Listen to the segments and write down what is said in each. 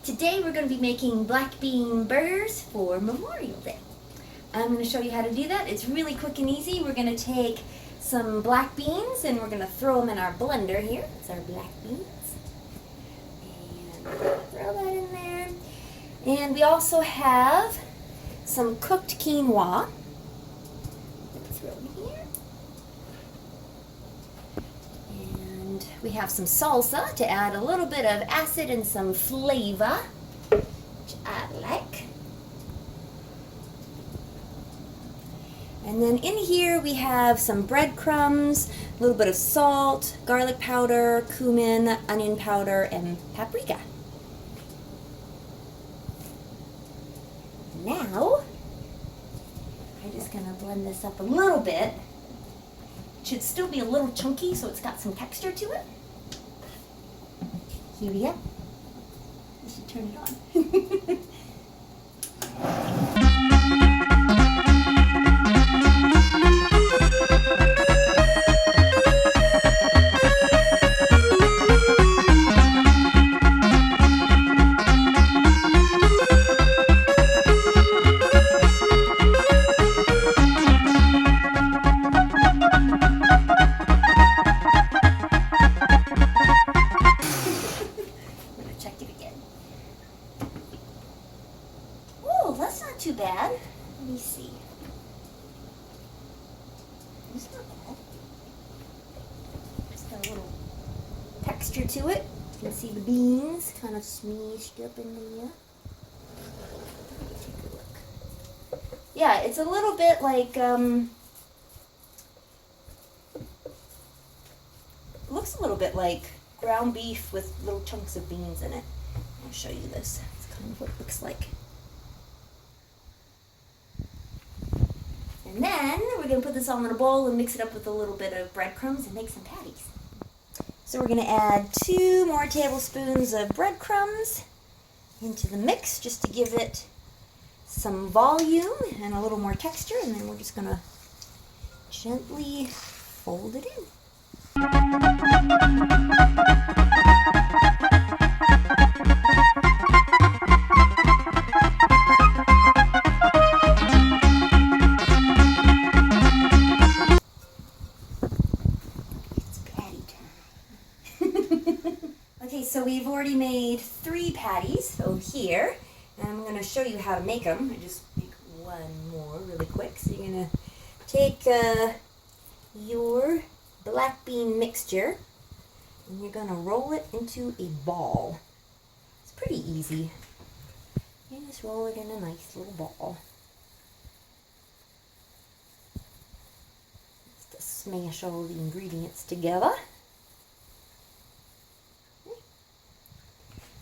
Today we're going to be making black bean burgers for Memorial Day. I'm going to show you how to do that. It's really quick and easy. We're going to take some black beans and we're going to throw them in our blender here. That's our black beans. And we're going to throw that in there. And we also have some cooked quinoa. Throw it in here. And we have some salsa to add a little bit of acid and some flavor, which I like. And then in here we have some breadcrumbs, a little bit of salt, garlic powder, cumin, onion powder, and paprika. Now, I'm just going to blend this up a little bit. It should still be a little chunky so it's got some texture to it. Here we go. I should turn it on. That's not too bad. Let me see. It's not bad. It's got a little texture to it. You can see the beans kind of smeashed up in there. Take a look. Yeah, it's a little bit like, looks a little bit like ground beef with little chunks of beans in it. I'll show you this. It's kind of what it looks like. And then we're going to put this all in a bowl and mix it up with a little bit of breadcrumbs and make some patties. So we're going to add 2 more tablespoons of breadcrumbs into the mix just to give it some volume and a little more texture. And then we're just going to gently fold it in. Okay, so we've already made 3 patties over here, and I'm going to show you how to make them. I just make one more really quick. So you're going to take your black bean mixture, and you're going to roll it into a ball. It's pretty easy. You just roll it in a nice little ball. Just to smash all the ingredients together.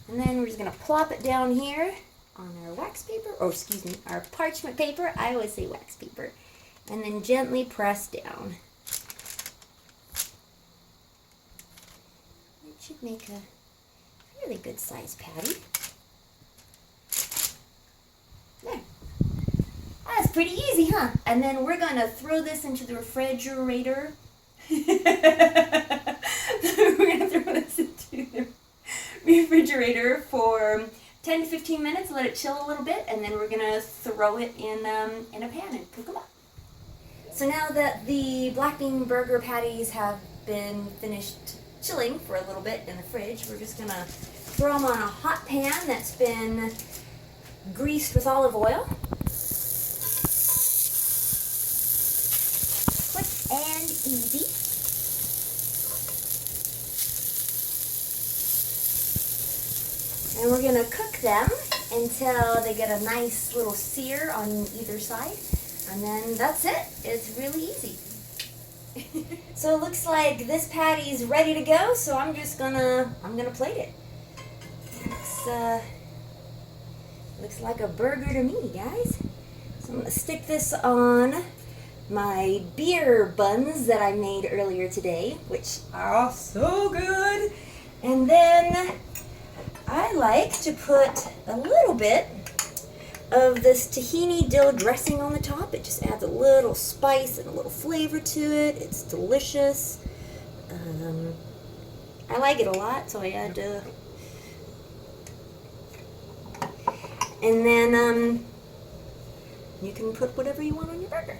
And then we're just going to plop it down here on our wax paper, or excuse me, our parchment paper. I always say wax paper. And then gently press down. It should make a really good sized patty. There. That's pretty easy, huh? And then we're going to throw this into the refrigerator. We're going to throw this into the refrigerator for 10 to 15 minutes, let it chill a little bit, and then we're going to throw it in a pan and cook them up. So now that the black bean burger patties have been finished chilling for a little bit in the fridge, we're just going to throw them on a hot pan that's been greased with olive oil. Quick and easy. And we're going to cook them until they get a nice little sear on either side. And then that's it. It's really easy. So it looks like this patty is ready to go, so I'm gonna plate it. Looks like a burger to me, guys. So I'm gonna stick this on my beer buns that I made earlier today, which are so good. And then I like to put a little bit of this tahini dill dressing on the top. It just adds a little spice and a little flavor to it. It's delicious. I like it a lot, so I add And then you can put whatever you want on your burger.